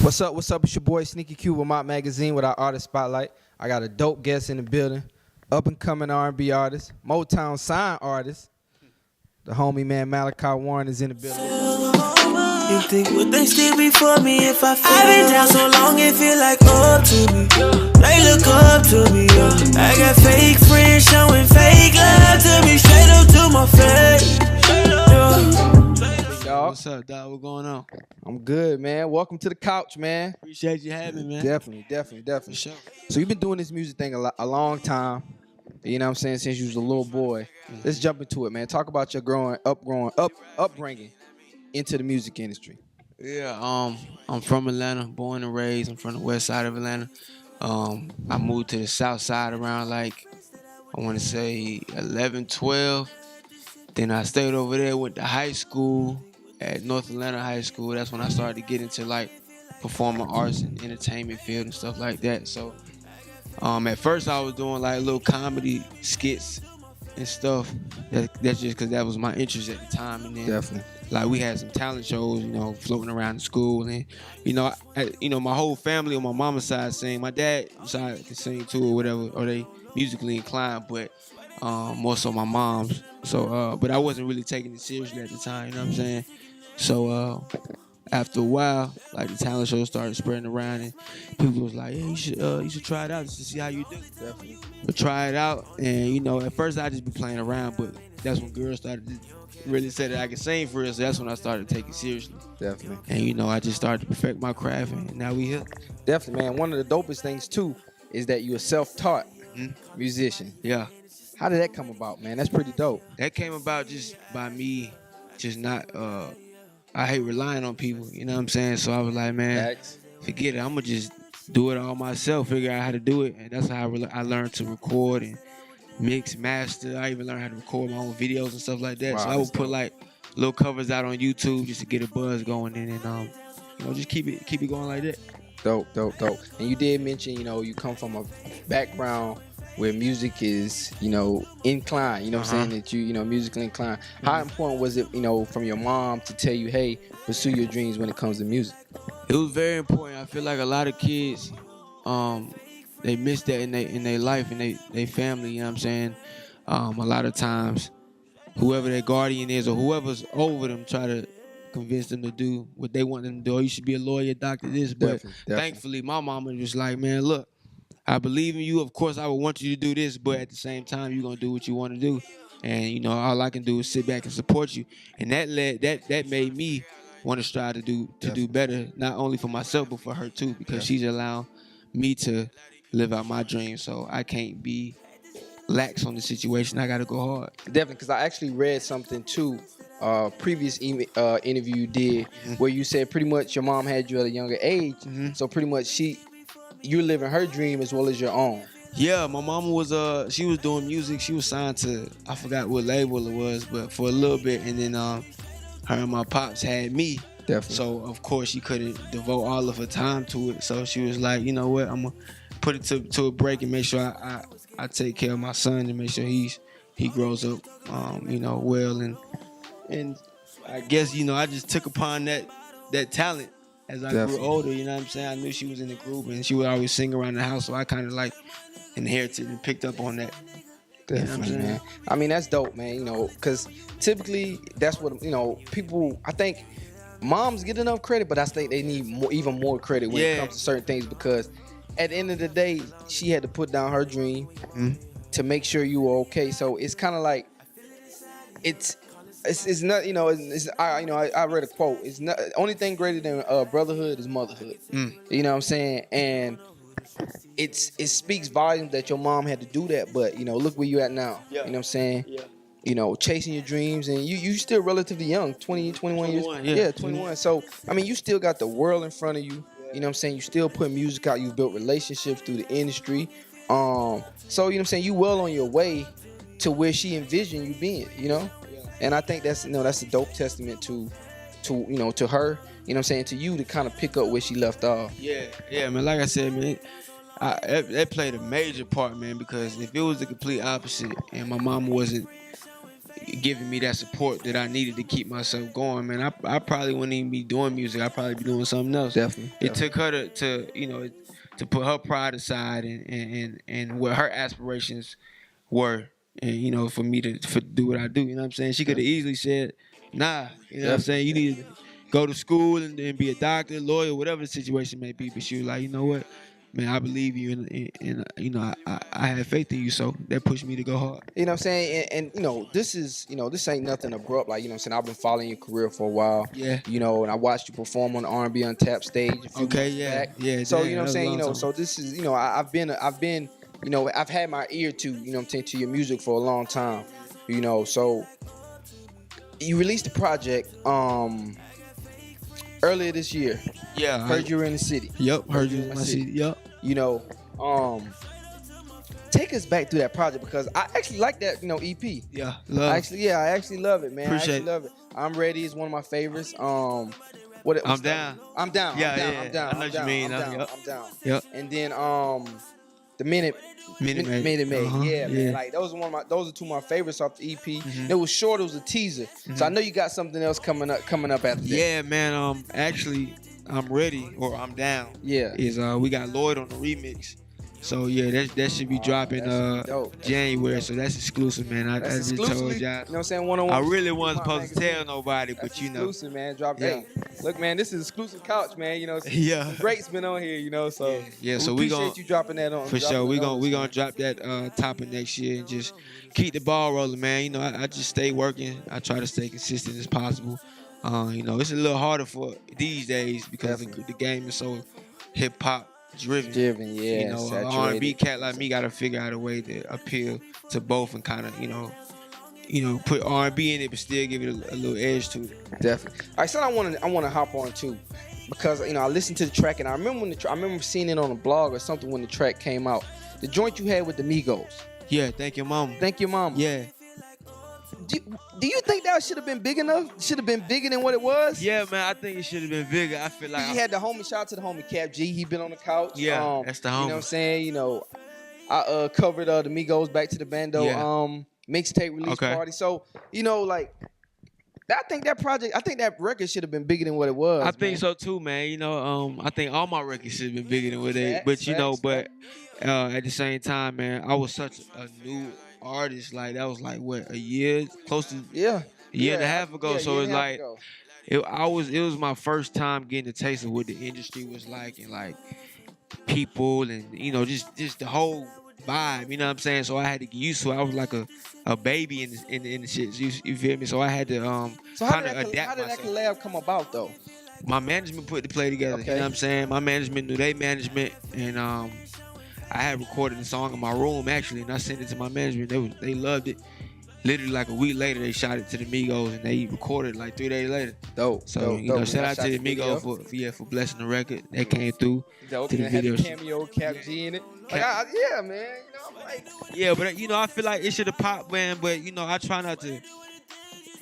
What's up? What's up? It's your boy Sneaky Q with my magazine with our artist spotlight. I got a dope guest in the building, up and coming R&B artist, Motown sign artist. The homie man Malachiae Warren is in the building. You think would they still be for me if I fail? I've been down so long it feel like up to me. They look up to me. I got fake friends showing fake love to me, straight up to my face. What's up, dog? What going on? I'm good, man. Welcome to the couch, man. Appreciate you having me, man. Definitely. For sure. So you've been doing this music thing a long time. You know what I'm saying? Since you was a little boy. Let's jump into it, man. Talk about your upbringing into the music industry. Yeah, I'm from Atlanta, born and raised. I'm from the west side of Atlanta. I moved to the south side around I want to say 11, 12. Then I stayed over there, went to high school at North Atlanta High School. That's when I started to get into performing arts and entertainment field and stuff like that. So at first I was doing little comedy skits and stuff. That's just because that was my interest at the time. And then Definitely. we had some talent shows, floating around the school. And my whole family on my mama's side sing. My dad side can sing too or whatever, or they musically inclined, but more so my mom's. So but I wasn't really taking it seriously at the time, you know what I'm saying? So after a while, the talent show started spreading around, and people was like, "Hey, you should try it out just to see how you do." Definitely. But try it out, and at first I just be playing around, but that's when girls started to really say that I could sing for real. So that's when I started to take it seriously. Definitely. And I just started to perfect my craft, and now we here. Definitely, man. One of the dopest things too is that you're a self-taught musician. Yeah. How did that come about, man? That's pretty dope. That came about just by me, just not. I hate relying on people. You know what I'm saying? So I was like, man, forget it. I'm gonna just do it all myself. Figure out how to do it, and that's how I learned to record and mix, master. I even learned how to record my own videos and stuff like that. Wow, so I would put little covers out on YouTube just to get a buzz going, and just keep it going like that. Dope. And you did mention, you come from a background where music is, inclined, what I'm saying, that you musically inclined. How important was it, from your mom to tell you, hey, pursue your dreams when it comes to music? It was very important. I feel like a lot of kids, they miss that in their life and they family, you know what I'm saying? A lot of times, whoever their guardian is or whoever's over them try to convince them to do what they want them to do. Oh, you should be a lawyer, doctor, this. But thankfully, my mama was like, man, look, I believe in you. Of course, I would want you to do this, but at the same time, you're going to do what you want to do. And, all I can do is sit back and support you. And that made me want to strive to do better, not only for myself, but for her too, because she's allowed me to live out my dreams. So I can't be lax on the situation. I got to go hard. Definitely, because I actually read something too, previous interview you did, where you said pretty much your mom had you at a younger age. So pretty much you're living her dream as well as your own. Yeah, my mama was she was doing music. She was signed to, I forgot what label it was, but for a little bit, and then her and my pops had me. Definitely. So of course she couldn't devote all of her time to it. So she was like, you know what, I'm gonna put it to a break and make sure I take care of my son and make sure he grows up well, and I guess I just took upon that talent as I grew older, you know what I'm saying? I knew she was in the group and she would always sing around the house, so I kind of inherited and picked up on that. Definitely, man. I mean, that's dope, man, because typically that's what, people, I think moms get enough credit, but I think they need even more credit when it comes to certain things, because at the end of the day, she had to put down her dream to make sure you were okay. So it's kind of like, it's not, I read a quote. It's not, the only thing greater than brotherhood is motherhood. You know what I'm saying? And it speaks volumes that your mom had to do that, but look where you at now. Yeah. You know what I'm saying? Yeah. Chasing your dreams, and you still relatively young, 20, 21 years. Yeah, 21. So I mean, you still got the world in front of you. You know what I'm saying? You still put music out. You've built relationships through the industry. So you know what I'm saying? You well on your way to where she envisioned you being. And I think that's that's a dope testament to her, you know what I'm saying, to you, to kind of pick up where she left off. Yeah, man. Like I said, man, that played a major part, man, because if it was the complete opposite and my mama wasn't, giving me that support that I needed to keep myself going, man, I probably wouldn't even be doing music. I'd probably be doing something else. Definitely. It took her to to put her pride aside and what her aspirations were, and for me to do what I do. You know what I'm saying? She could have easily said, nah. You know what I'm saying? You need to go to school and be a doctor, lawyer, whatever the situation may be. But she was like, you know what? Man, I believe you, and I have faith in you, so that pushed me to go hard. You know what I'm saying? And this is, this ain't nothing abrupt. Like, what I'm saying? I've been following your career for a while. Yeah. And I watched you perform on the R&B Untapped stage a few months back. Yeah. So, damn, what I'm saying? So this is, I've been, I've had my ear to, what I'm saying, to your music for a long time. So you released a project earlier this year. Yeah. Heard you were in the city. Yep. Heard you in my city. Yep. Take us back through that project, because I actually like that, EP. Yeah. I actually love it, man. Appreciate I actually love it. I'm Ready is one of my favorites. I'm down. I'm down. Yeah. I'm down. I know what you mean. I'm down. Yep. And then the Minute Maid. Yeah, man. Like those are two of my favorites off the EP. It was short. It was a teaser. So I know you got something else coming up after that. Yeah, man. Actually, I'm Ready or I'm Down. Yeah. Is we got Lloyd on the remix. So yeah, that should be dropping January. So that's exclusive, man. I just told y'all. You know what I'm saying? One-on-one. I really wasn't supposed to tell nobody, but That's exclusive, man. Drop. Hey, look, man, this is exclusive couch, man. Yeah. Great's been on here, So yeah. So we gonna appreciate you dropping that on. For sure, we gonna drop that topic next year and just keep the ball rolling, man. I just stay working. I try to stay consistent as possible. It's a little harder for these days because the game is so hip hop driven. Yeah. An R&B cat like me got to figure out a way to appeal to both and kind of put R&B in it but still give it a little edge to it. Definitely. All right, so I want to hop on too, because I listened to the track and I remember I remember seeing it on a blog or something when the track came out. The joint you had with the Migos. Yeah, Thank Your Mama. Yeah. Do you think that should have been big enough? Should have been bigger than what it was? Yeah, man, I think it should have been bigger. I feel like he had the homie. Shout out to the homie Cap G. He been on the couch. Yeah, that's the homie. You know what I'm saying? I covered the Migos Back to the Bando mixtape release party. So I think that record should have been bigger than what it was. I think so too, man. I think all my records should have been bigger than what they. But at the same time, man, I was such a new artist. Like that was like what, a year, close to a year and a half ago. So it's like it was my first time getting a taste of what the industry was like, and like people, and just the whole vibe. You know what I'm saying? So I had to get used to it. I was like a baby in the shit. You feel me? So I had to kind of adapt myself. How did that collab come about though? My management put the play together. Okay. You know what I'm saying? My management knew their management, and I had recorded the song in my room actually, and I sent it to my management. They loved it. Literally like a week later, they shot it to the Migos, and they recorded it like 3 days later. Dope. So shout out to the Migos for blessing the record. That came through. Dope. To the video. Had the cameo Cap G in it. Like, yeah, man. I'm like. Yeah, but I feel like it should have popped, man. But I try not to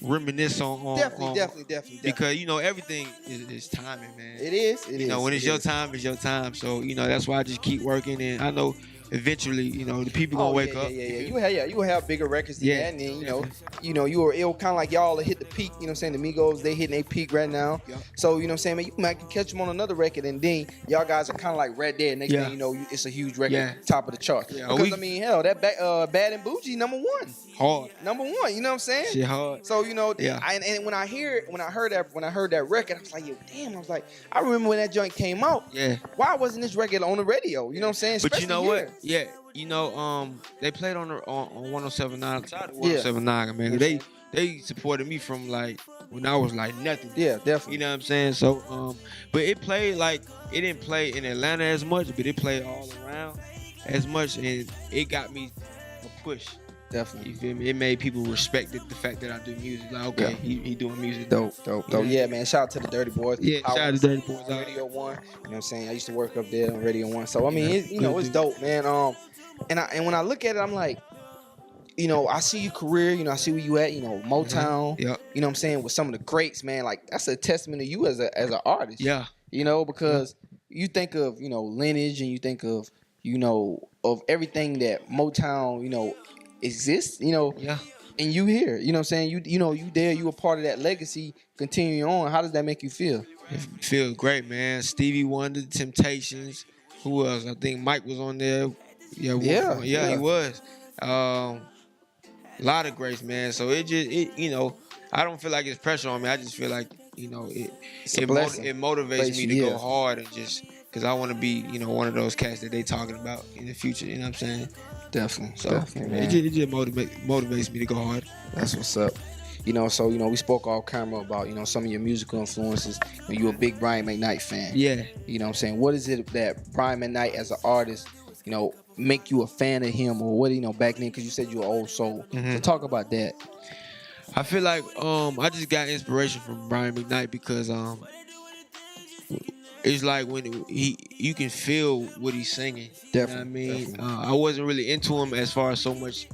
reminisce on definitely. Because everything is timing, man. It is. When it's your time, it's your time. So that's why I just keep working, and I know eventually, the people gonna wake up. Yeah. You will have bigger records than that, and then it will kind of like y'all hit the peak. You know what I'm saying? The Migos, they hitting their peak right now. Yeah. So you know what I'm saying, man, you might catch them on another record, and then y'all guys are kind of like right there. Next thing it's a huge record, top of the chart. Yeah. Because that Bad and Bougie #1. Hard. #1, you know what I'm saying? Shit hard. So and when I heard that record, I was like, yo, damn. I was like, I remember when that joint came out. Yeah. Why wasn't this record on the radio? You know what I'm saying? But especially you know here. what? Yeah. They played on 1079. Shout out to 1079, man. They supported me from like when I was like nothing. Yeah, definitely. You know what I'm saying? So but it played like, it didn't play in Atlanta as much, but it played all around as much, and it got me a push. Definitely. You feel me? It made people respect the fact that I do music. Like, okay, he doing music. Dope. Yeah, man. Shout out to the Dirty Boys. Yeah, shout out to Dirty Boys. Radio 1. You know what I'm saying? I used to work up there on Radio 1. So, I mean, it's dope, man. And when I look at it, I'm like, I see your career, I see where you at, Motown. Yeah. You know what I'm saying? With some of the greats, man. Like, that's a testament to you as an artist. Yeah. Because you think of, lineage, and you think of, of everything that Motown, exists, Yeah. And you here, you know what I'm saying? You know, you there, you a part of that legacy continuing on. How does that make you feel? It feels great, man. Stevie Wonder, Temptations. Who else? I think Mike was on there. Yeah, he was. A lot of greats, man. So it you know, I don't feel like it's pressure on me. I just feel like, you know, it motivates me to go hard and just because I want to be, you know, one of those cats that they talking about in the future. You know what I'm saying? Definitely. So Definitely, man. it just motivates me to go hard. That's what's up. You know, so, you know, we spoke off camera about, you know, some of your musical influences. You're a big Brian McKnight fan. Yeah. You know what I'm saying? What is it that Brian McKnight as an artist, you know, make you a fan of him? Or what, you know, back then, because you said you were old soul. Mm-hmm. So talk about that. I feel like I just got inspiration from Brian McKnight because it's like when you can feel what he's singing. Definitely. You know what I mean? I wasn't really into him as far as so much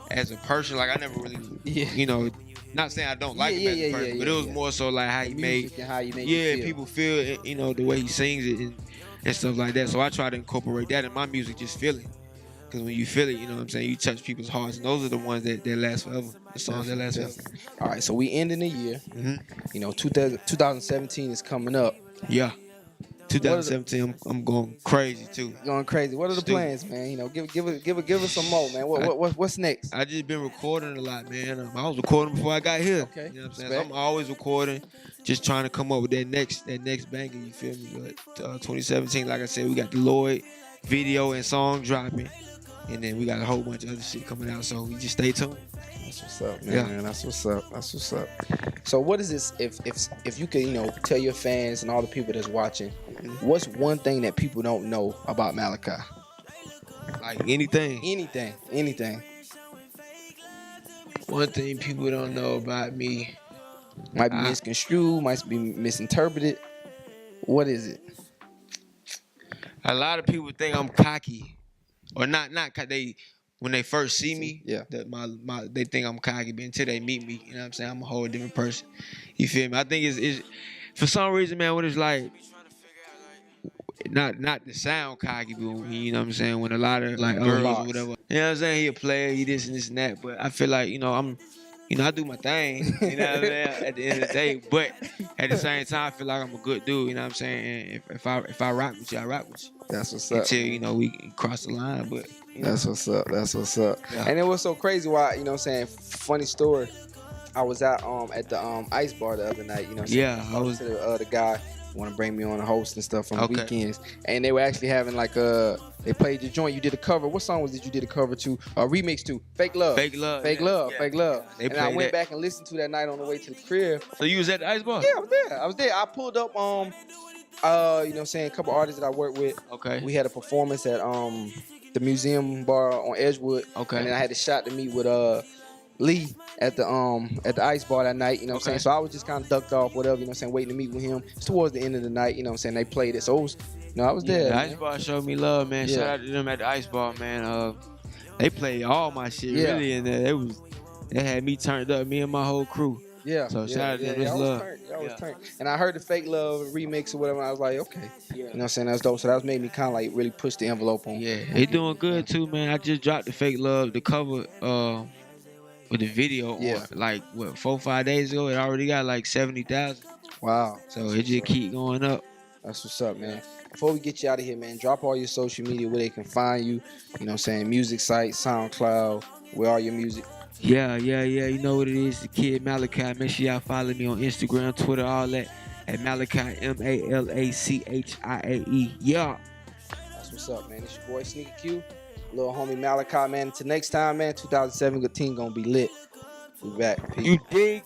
as a person. Like I never really, you know, not saying I don't like him as a person, but it was more so like how he made, and how you make you feel. People feel, you know, the way he sings it and stuff like that. So I try to incorporate that in my music, just feeling. Because when you feel it, you know what I'm saying, you touch people's hearts, and those are the ones that last forever. The songs that last forever. All right, so we ending the year. Mm-hmm. You know, 2017 is coming up. Yeah. 2017, I'm going crazy too. Going crazy. What are the plans, man? You know, give us some more, man. What's next? I just been recording a lot, man. I was recording before I got here. Okay. You know what I'm saying? So I'm always recording, just trying to come up with that next banger. You feel me? But 2017, like I said, we got the Lloyd video and song dropping, and then we got a whole bunch of other shit coming out. So we just stay tuned. That's what's up, man. Yeah. That's what's up. So what is this? If you could, you know, tell your fans and all the people that's watching, what's one thing that people don't know about Malachiae? Like anything. Anything. One thing people don't know about me might be misconstrued, might be misinterpreted. What is it? A lot of people think I'm cocky, or not. They when they first see me, they think I'm cocky, but until they meet me, you know what I'm saying, I'm a whole different person. You feel me? I think it's for some reason, man, when it's like not to sound cocky, but you know what I'm saying, when a lot of like girls or whatever, you know what I'm saying, he a player, he this and this and that, but I feel like, you know, I do my thing, you know what I'm saying, at the end of the day, but at the same time, I feel like I'm a good dude, you know what I'm saying, and if I rock with you, I rock with you. That's what's up. Until, you know, we cross the line, but you know. That's what's up. Yeah. And it was so crazy why, you know what I'm saying, funny story, I was at the Ice Bar the other night, you know what I'm saying? Yeah, I was to the guy want to bring me on a host and stuff on the weekends, and they were actually having like they played your joint. You did a cover. What song was it you did a cover to? A remix to? Fake Love. Fake Love. And I went back and listened to that night on the way to the crib. So you was at the Ice Bar? Yeah, I was there. I pulled up you know what I'm saying, a couple artists that I work with. Okay. We had a performance at the museum bar on Edgewood. Okay. And then I had a shot to meet with Lee at the Ice Bar that night, you know what I'm saying? So I was just kind of ducked off, whatever, you know what I'm saying, waiting to meet with him. It's towards the end of the night, you know what I'm saying, they played it. So it was, you know, I was there. The Ice Bar showed me love, man. Shout out to them at the Ice Bar, man. They played all my shit really in there. They had me turned up, me and my whole crew. Yeah. So shout out to them, love. I was turned. And I heard the Fake Love remix or whatever, and I was like, okay. You know what I'm saying? That's dope. So that was made me kind of like really push the envelope on. Yeah, they doing good too, man. I just dropped the Fake Love, the cover with the video on, like, 4 or 5 days ago. It already got like 70,000. Wow. So it just keep going up. That's what's up, man. Before we get you out of here, man, drop all your social media where they can find you. You know what I'm saying? Music sites, SoundCloud, where all your music. Yeah. You know what it is. The Kid Malachiae. Make sure y'all follow me on Instagram, Twitter, all that. At Malachiae, Malachiae. Yeah. That's what's up, man. It's your boy, Sneaker Q. Little homie Malachiae, man. Until next time, man, 2007 good team gonna be lit. We back. Peace. You dig?